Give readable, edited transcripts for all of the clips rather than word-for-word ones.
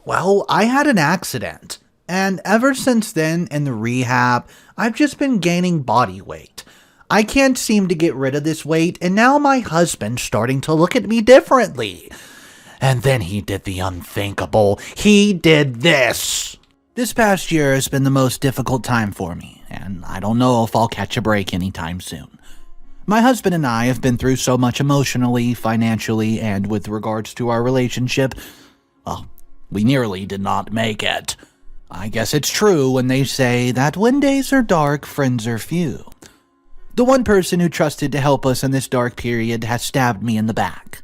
Well, I had an accident, and ever since then in the rehab, I've just been gaining body weight. I can't seem to get rid of this weight, and now my husband's starting to look at me differently. And then he did the unthinkable. He did this. This past year has been the most difficult time for me, and I don't know if I'll catch a break anytime soon. My husband and I have been through so much emotionally, financially, and with regards to our relationship. Well, we nearly did not make it. I guess it's true when they say that when days are dark, friends are few. The one person who trusted to help us in this dark period has stabbed me in the back.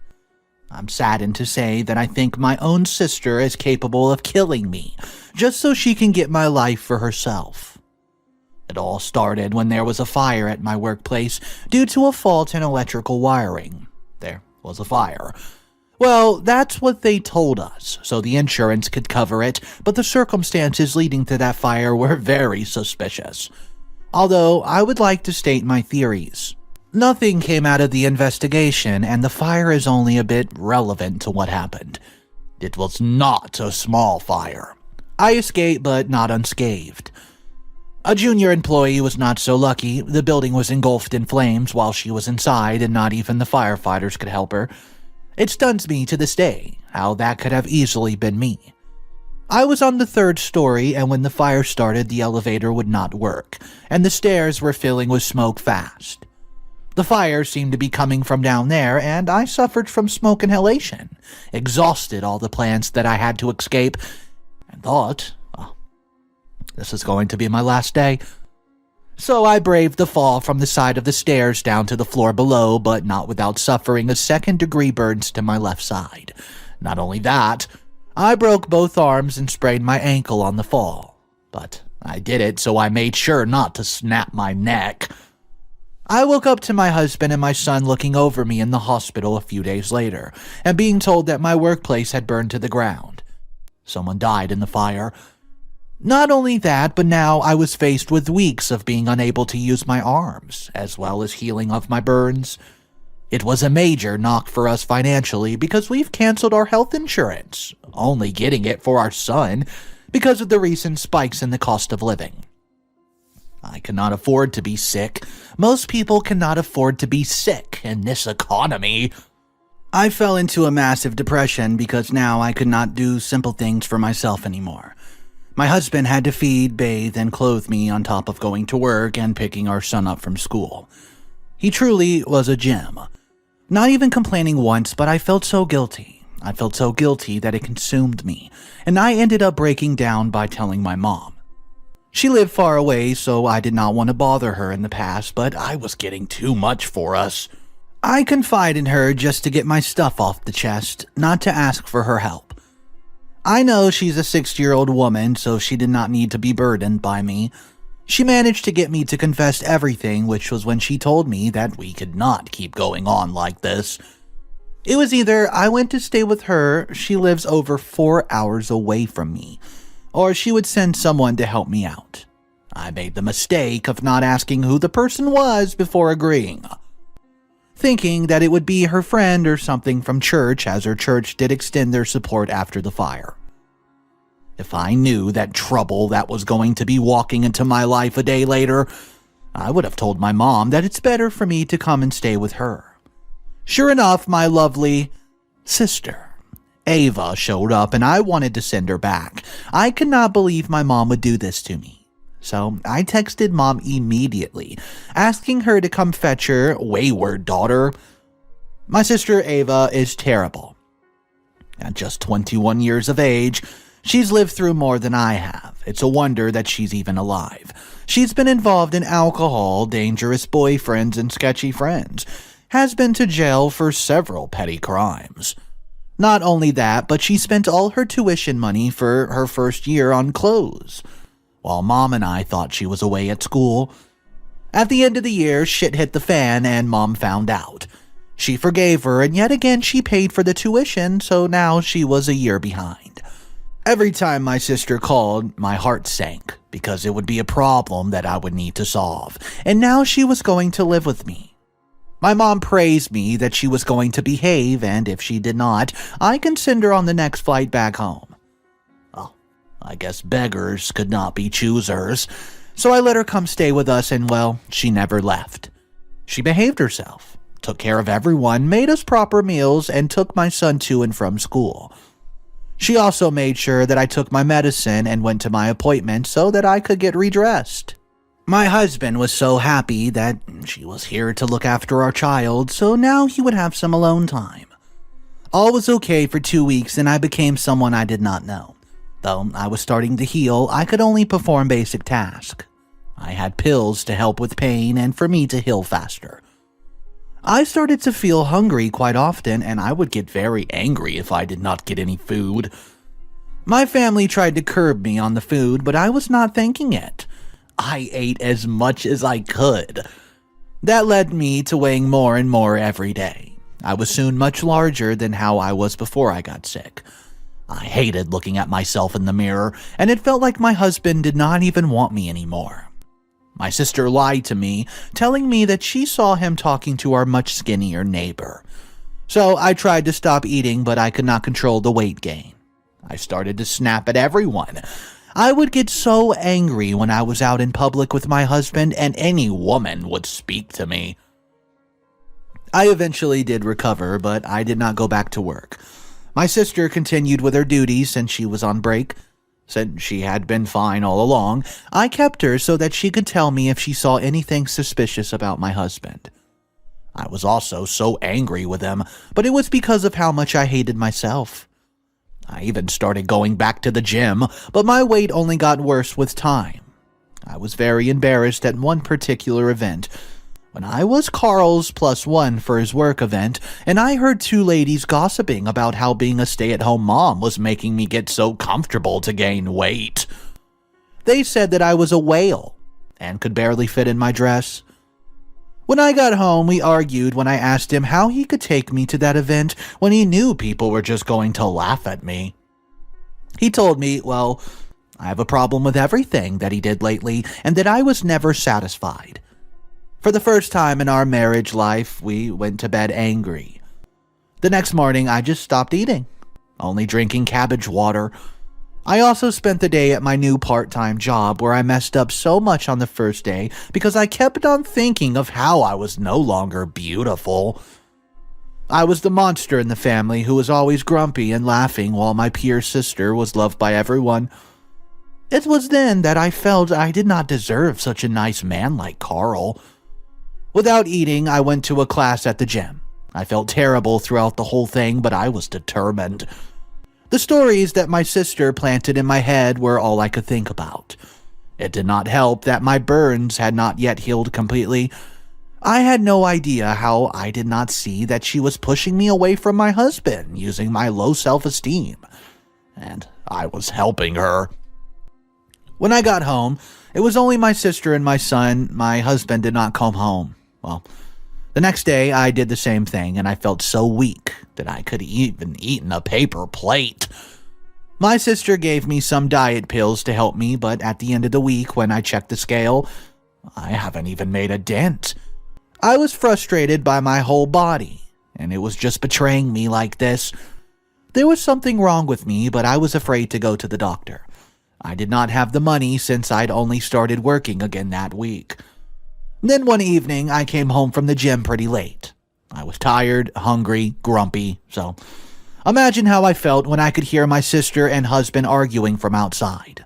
I'm saddened to say that I think my own sister is capable of killing me, just so she can get my life for herself. It all started when there was a fire at my workplace due to a fault in electrical wiring. There was a fire. Well, that's what they told us, so the insurance could cover it, but the circumstances leading to that fire were very suspicious. Although, I would like to state my theories. Nothing came out of the investigation, and the fire is only a bit relevant to what happened. It was not a small fire. I escaped, but not unscathed. A junior employee was not so lucky. The building was engulfed in flames while she was inside, and not even the firefighters could help her. It stuns me to this day how that could have easily been me. I was on the 3rd story, and when the fire started, the elevator would not work, and the stairs were filling with smoke fast. The fire seemed to be coming from down there, and I suffered from smoke inhalation, exhausted all the plans that I had to escape, and thought, oh, this is going to be my last day. So I braved the fall from the side of the stairs down to the floor below, but not without suffering a 2nd-degree burns to my left side. Not only that, I broke both arms and sprained my ankle on the fall. But I did it, so I made sure not to snap my neck. I woke up to my husband and my son looking over me in the hospital a few days later, and being told that my workplace had burned to the ground. Someone died in the fire. Not only that, but now I was faced with weeks of being unable to use my arms, as well as healing of my burns. It was a major knock for us financially because we've canceled our health insurance, only getting it for our son because of the recent spikes in the cost of living. I cannot afford to be sick. Most people cannot afford to be sick in this economy. I fell into a massive depression because now I could not do simple things for myself anymore. My husband had to feed, bathe, and clothe me on top of going to work and picking our son up from school. He truly was a gem. Not even complaining once, but I felt so guilty. I felt so guilty that it consumed me, and I ended up breaking down by telling my mom. She lived far away, so I did not want to bother her in the past, but I was getting too much for us. I confided in her just to get my stuff off the chest, not to ask for her help. I know she's a 60-year-old woman, so she did not need to be burdened by me. She managed to get me to confess everything, which was when she told me that we could not keep going on like this. It was either I went to stay with her, she lives over 4 hours away from me, or she would send someone to help me out. I made the mistake of not asking who the person was before agreeing, thinking that it would be her friend or something from church, as her church did extend their support after the fire. If I knew that trouble that was going to be walking into my life a day later, I would have told my mom that it's better for me to come and stay with her. Sure enough, my lovely sister, Ava, showed up, and I wanted to send her back. I could not believe my mom would do this to me. So I texted Mom immediately, asking her to come fetch her wayward daughter. My sister Ava is terrible. At just 21 years of age, she's lived through more than I have. It's a wonder that she's even alive. She's been involved in alcohol, dangerous boyfriends, and sketchy friends. Has been to jail for several petty crimes. Not only that, but she spent all her tuition money for her first year on clothes, while Mom and I thought she was away at school. At the end of the year, shit hit the fan and Mom found out. She forgave her, and yet again she paid for the tuition, so now she was a year behind. Every time my sister called, my heart sank, because it would be a problem that I would need to solve, and now she was going to live with me. My mom praised me that she was going to behave, and if she did not, I can send her on the next flight back home. I guess beggars could not be choosers. So I let her come stay with us and, well, she never left. She behaved herself, took care of everyone, made us proper meals, and took my son to and from school. She also made sure that I took my medicine and went to my appointment so that I could get redressed. My husband was so happy that she was here to look after our child, so now he would have some alone time. All was okay for 2 weeks and I became someone I did not know. Though I was starting to heal, I could only perform basic tasks. I had pills to help with pain and for me to heal faster. I started to feel hungry quite often, and I would get very angry if I did not get any food. My family tried to curb me on the food, but I was not thinking it. I ate as much as I could. That led me to weighing more and more every day. I was soon much larger than how I was before I got sick. I hated looking at myself in the mirror, and it felt like my husband did not even want me anymore. My sister lied to me, telling me that she saw him talking to our much skinnier neighbor. So I tried to stop eating, but I could not control the weight gain. I started to snap at everyone. I would get so angry when I was out in public with my husband and any woman would speak to me. I eventually did recover, but I did not go back to work. My sister continued with her duties since she was on break. Since she had been fine all along, I kept her so that she could tell me if she saw anything suspicious about my husband. I was also so angry with him, but it was because of how much I hated myself. I even started going back to the gym, but my weight only got worse with time. I was very embarrassed at one particular event. When I was Carl's +1 for his work event, and I heard two ladies gossiping about how being a stay-at-home mom was making me get so comfortable to gain weight. They said that I was a whale and could barely fit in my dress. When I got home, we argued when I asked him how he could take me to that event when he knew people were just going to laugh at me. He told me, well, I have a problem with everything that he did lately and that I was never satisfied. For the first time in our marriage life, we went to bed angry. The next morning, I just stopped eating, only drinking cabbage water. I also spent the day at my new part-time job where I messed up so much on the first day because I kept on thinking of how I was no longer beautiful. I was the monster in the family who was always grumpy and laughing while my peer sister was loved by everyone. It was then that I felt I did not deserve such a nice man like Carl. Without eating, I went to a class at the gym. I felt terrible throughout the whole thing, but I was determined. The stories that my sister planted in my head were all I could think about. It did not help that my burns had not yet healed completely. I had no idea how I did not see that she was pushing me away from my husband using my low self-esteem. And I was helping her. When I got home, it was only my sister and my son. My husband did not come home. Well, the next day I did the same thing, and I felt so weak that I could even eaten a paper plate. My sister gave me some diet pills to help me, but at the end of the week when I checked the scale, I haven't even made a dent. I was frustrated by my whole body, and it was just betraying me like this. There was something wrong with me, but I was afraid to go to the doctor. I did not have the money since I'd only started working again that week. Then one evening, I came home from the gym pretty late. I was tired, hungry, grumpy, so imagine how I felt when I could hear my sister and husband arguing from outside.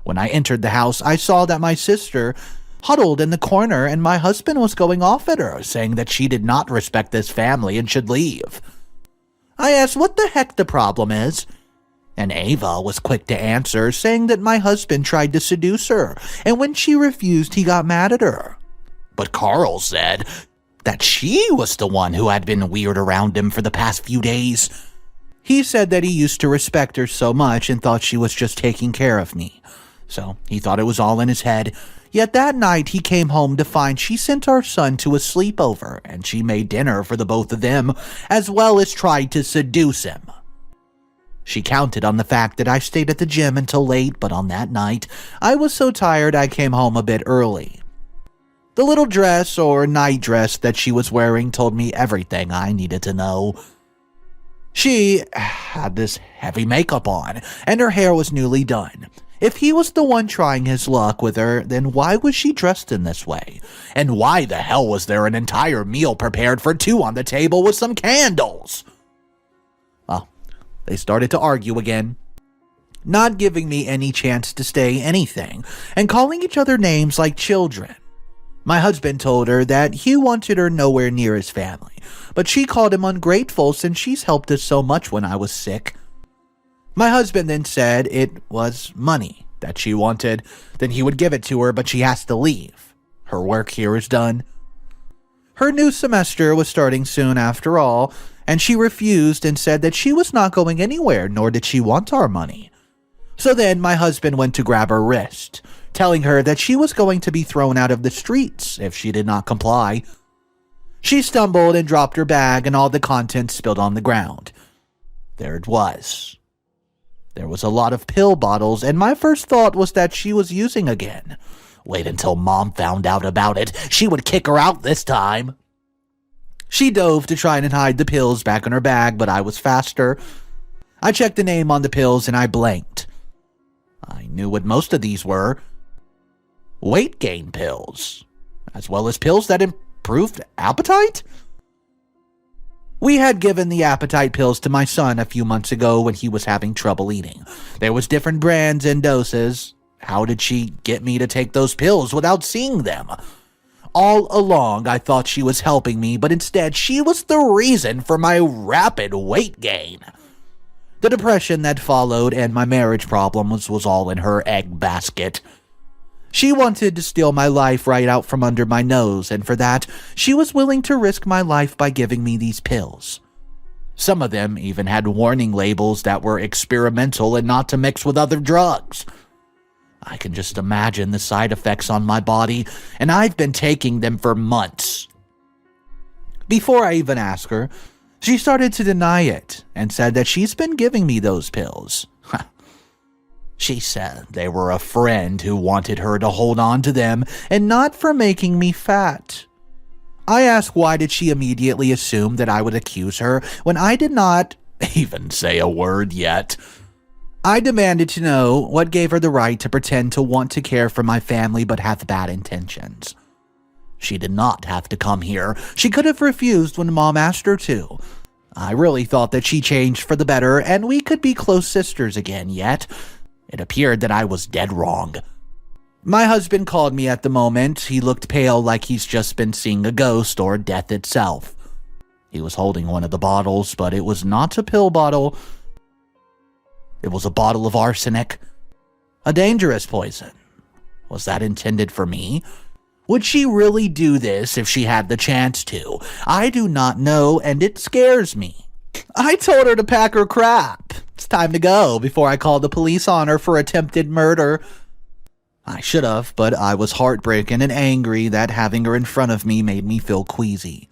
When I entered the house, I saw that my sister huddled in the corner and my husband was going off at her, saying that she did not respect this family and should leave. I asked what the heck the problem is, and Ava was quick to answer, saying that my husband tried to seduce her, and when she refused, he got mad at her. But Carl said that she was the one who had been weird around him for the past few days. He said that he used to respect her so much and thought she was just taking care of me. So he thought it was all in his head. Yet that night he came home to find she sent our son to a sleepover and she made dinner for the both of them, as well as tried to seduce him. She counted on the fact that I stayed at the gym until late, but on that night, I was so tired I came home a bit early. The little dress or night dress that she was wearing told me everything I needed to know. She had this heavy makeup on, and her hair was newly done. If he was the one trying his luck with her, then why was she dressed in this way? And why the hell was there an entire meal prepared for two on the table with some candles? Well, they started to argue again, not giving me any chance to say anything, and calling each other names like children. My husband told her that he wanted her nowhere near his family, but she called him ungrateful since she's helped us so much when I was sick. My husband then said it was money that she wanted, then he would give it to her, but she has to leave. Her work here is done. Her new semester was starting soon after all, and she refused and said that she was not going anywhere, nor did she want our money. So then my husband went to grab her wrist, telling her that she was going to be thrown out of the streets if she did not comply. She stumbled and dropped her bag, and all the contents spilled on the ground. There it was. There was a lot of pill bottles, and my first thought was that she was using again. Wait until Mom found out about it. She would kick her out this time. She dove to try and hide the pills back in her bag, but I was faster. I checked the name on the pills, and I blanked. I knew what most of these were. Weight gain pills, as well as pills that improved appetite? We had given the appetite pills to my son a few months ago when he was having trouble eating. There was different brands and doses. How did she get me to take those pills without seeing them? All along, I thought she was helping me, but instead she was the reason for my rapid weight gain. The depression that followed and my marriage problems was all in her egg basket. She wanted to steal my life right out from under my nose, and for that, she was willing to risk my life by giving me these pills. Some of them even had warning labels that were experimental and not to mix with other drugs. I can just imagine the side effects on my body, and I've been taking them for months. Before I even asked her, she started to deny it and said that she's been giving me those pills. She said they were a friend who wanted her to hold on to them and not for making me fat. I asked why did she immediately assume that I would accuse her when I did not even say a word yet. I demanded to know what gave her the right to pretend to want to care for my family but have bad intentions. She did not have to come here. She could have refused when Mom asked her to. I really thought that she changed for the better and we could be close sisters again, yet it appeared that I was dead wrong. My husband called me at the moment. He looked pale like he's just been seeing a ghost or death itself. He was holding one of the bottles, but it was not a pill bottle. It was a bottle of arsenic. A dangerous poison. Was that intended for me? Would she really do this if she had the chance to? I do not know, and it scares me. I told her to pack her crap. It's time to go before I call the police on her for attempted murder. I should have, but I was heartbroken and angry that having her in front of me made me feel queasy.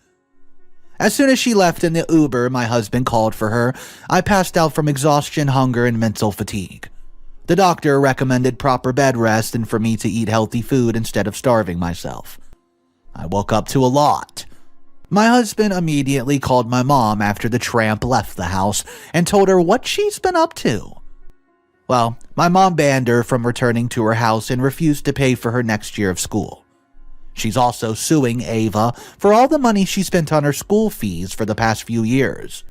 As soon as she left in the Uber, my husband called for her. I passed out from exhaustion, hunger, and mental fatigue. The doctor recommended proper bed rest and for me to eat healthy food instead of starving myself. I woke up to a lot. My husband immediately called my mom after the tramp left the house and told her what she's been up to. Well, my mom banned her from returning to her house and refused to pay for her next year of school. She's also suing Ava for all the money she spent on her school fees for the past few years.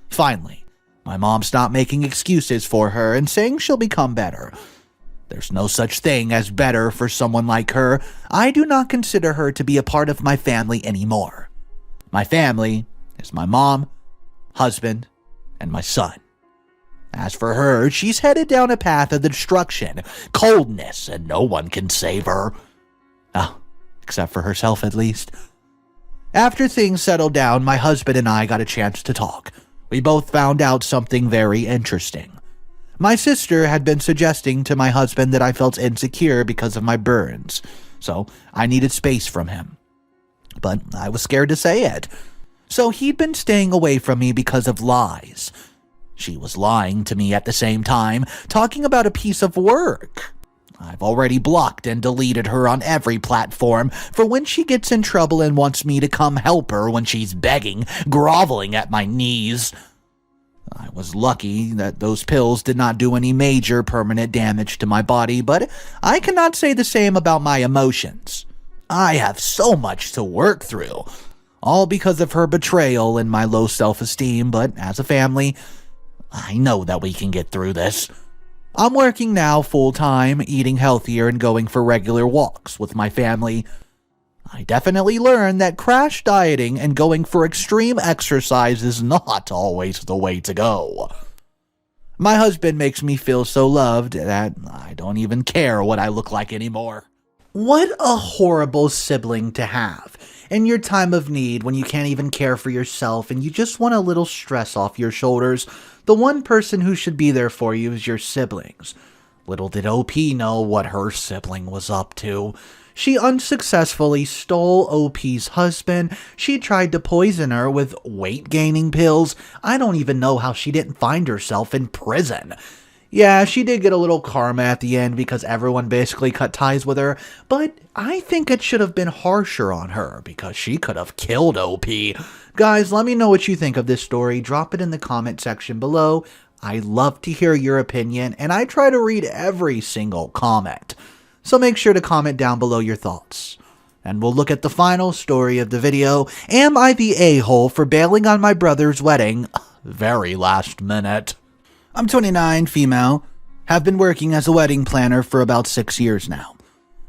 Finally, my mom stopped making excuses for her and saying she'll become better. There's no such thing as better for someone like her. I do not consider her to be a part of my family anymore. My family is my mom, husband, and my son. As for her, she's headed down a path of destruction, coldness, and no one can save her. Oh, except for herself at least. After things settled down, my husband and I got a chance to talk. We both found out something very interesting. My sister had been suggesting to my husband that I felt insecure because of my burns, so I needed space from him. But I was scared to say it. So he'd been staying away from me because of lies. She was lying to me at the same time, talking about a piece of work. I've already blocked and deleted her on every platform for when she gets in trouble and wants me to come help her when she's begging, groveling at my knees. I was lucky that those pills did not do any major permanent damage to my body, but I cannot say the same about my emotions. I have so much to work through, all because of her betrayal and my low self-esteem, but as a family, I know that we can get through this. I'm working now full-time, eating healthier and going for regular walks with my family. I definitely learned that crash dieting and going for extreme exercise is not always the way to go. My husband makes me feel so loved that I don't even care what I look like anymore. What a horrible sibling to have. In your time of need, when you can't even care for yourself and you just want a little stress off your shoulders, the one person who should be there for you is your siblings. Little did OP know what her sibling was up to. She unsuccessfully stole OP's husband. She tried to poison her with weight-gaining pills. I don't even know how she didn't find herself in prison. Yeah, she did get a little karma at the end because everyone basically cut ties with her, but I think it should have been harsher on her because she could have killed OP. Guys, let me know what you think of this story. Drop it in the comment section below. I love to hear your opinion, and I try to read every single comment. So make sure to comment down below your thoughts. And we'll look at the final story of the video. Am I the a-hole for bailing on my brother's wedding? Very last minute. I'm 29, female. Have been working as a wedding planner for about 6 years now.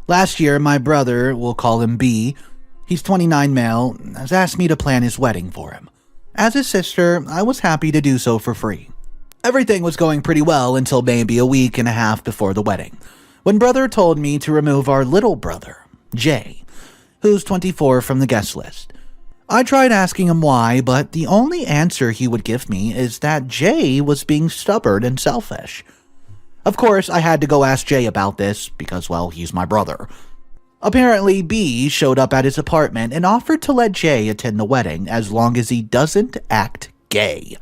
Last year, my brother, we'll call him B, he's 29 male, has asked me to plan his wedding for him. As his sister, I was happy to do so for free. Everything was going pretty well until maybe a week and a half before the wedding, when brother told me to remove our little brother, Jay, who's 24, from the guest list. I tried asking him why, but the only answer he would give me is that Jay was being stubborn and selfish. Of course, I had to go ask Jay about this because, well, he's my brother. Apparently, B showed up at his apartment and offered to let Jay attend the wedding as long as he doesn't act gay.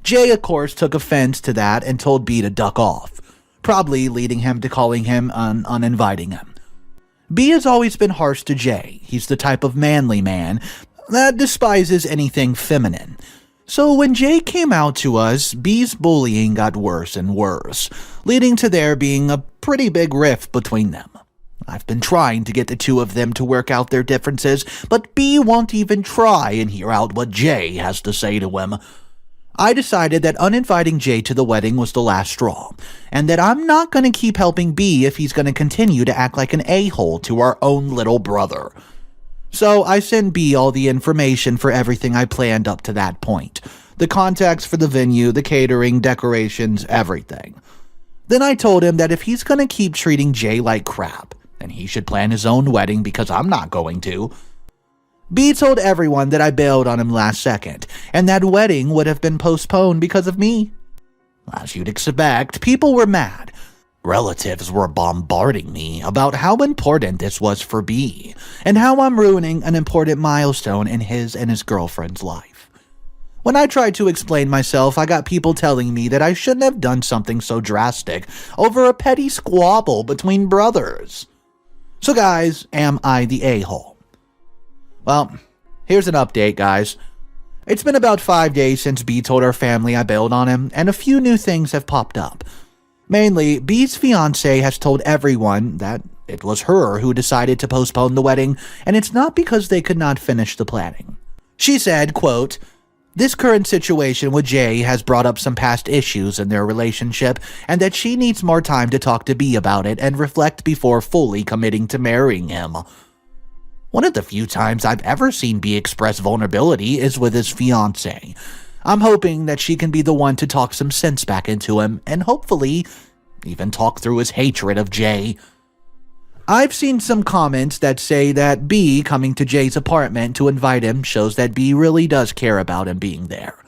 Jay, of course, took offense to that and told B to duck off, probably leading him to calling him uninviting him. B has always been harsh to Jay. He's the type of manly man that despises anything feminine. So when Jay came out to us, B's bullying got worse and worse, leading to there being a pretty big rift between them. I've been trying to get the two of them to work out their differences, but B won't even try and hear out what Jay has to say to him. I decided that uninviting Jay to the wedding was the last straw, and that I'm not going to keep helping B if he's going to continue to act like an a-hole to our own little brother. So I sent B all the information for everything I planned up to that point. The contacts for the venue, the catering, decorations, everything. Then I told him that if he's going to keep treating Jay like crap, then he should plan his own wedding because I'm not going to. B told everyone that I bailed on him last second, and that wedding would have been postponed because of me. As you'd expect, people were mad. Relatives were bombarding me about how important this was for B, and how I'm ruining an important milestone in his and his girlfriend's life. When I tried to explain myself, I got people telling me that I shouldn't have done something so drastic over a petty squabble between brothers. So guys, am I the a-hole? Well, here's an update, guys. It's been about 5 days since B told our family I bailed on him, and a few new things have popped up. Mainly, B's fiancé has told everyone that it was her who decided to postpone the wedding, and it's not because they could not finish the planning. She said, quote, "This current situation with Jay has brought up some past issues in their relationship, and that she needs more time to talk to B about it and reflect before fully committing to marrying him." One of the few times I've ever seen B express vulnerability is with his fiancé. I'm hoping that she can be the one to talk some sense back into him, and hopefully even talk through his hatred of Jay. I've seen some comments that say that B coming to Jay's apartment to invite him shows that B really does care about him being there.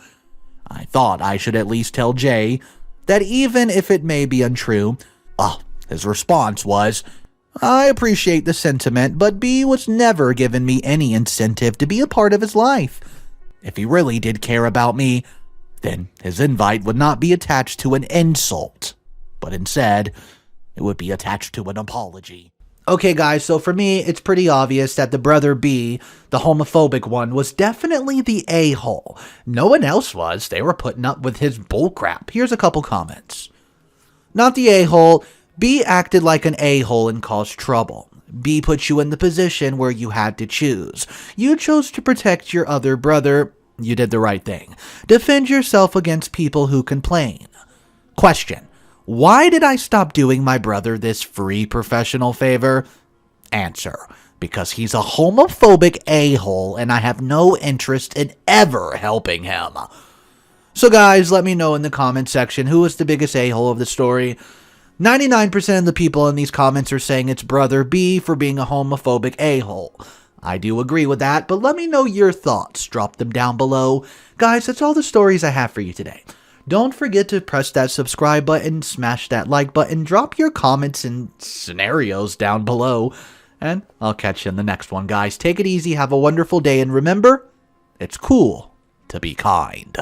I thought I should at least tell Jay that even if it may be untrue, his response was, "I appreciate the sentiment, but B was never given me any incentive to be a part of his life. If he really did care about me, then his invite would not be attached to an insult, but instead, it would be attached to an apology." Okay, guys, so for me, it's pretty obvious that the brother B, the homophobic one, was definitely the a-hole. No one else was. They were putting up with his bullcrap. Here's a couple comments. Not the a-hole. B acted like an a-hole and caused trouble. B put you in the position where you had to choose. You chose to protect your other brother. You did the right thing. Defend yourself against people who complain. Question. Why did I stop doing my brother this free professional favor? Answer. Because he's a homophobic a-hole and I have no interest in ever helping him. So guys, let me know in the comment section who was the biggest a-hole of the story. 99% of the people in these comments are saying it's brother B for being a homophobic a-hole. I do agree with that, but let me know your thoughts. Drop them down below. Guys, that's all the stories I have for you today. Don't forget to press that subscribe button, smash that like button, drop your comments and scenarios down below, and I'll catch you in the next one, guys. Take it easy, have a wonderful day, and remember, it's cool to be kind.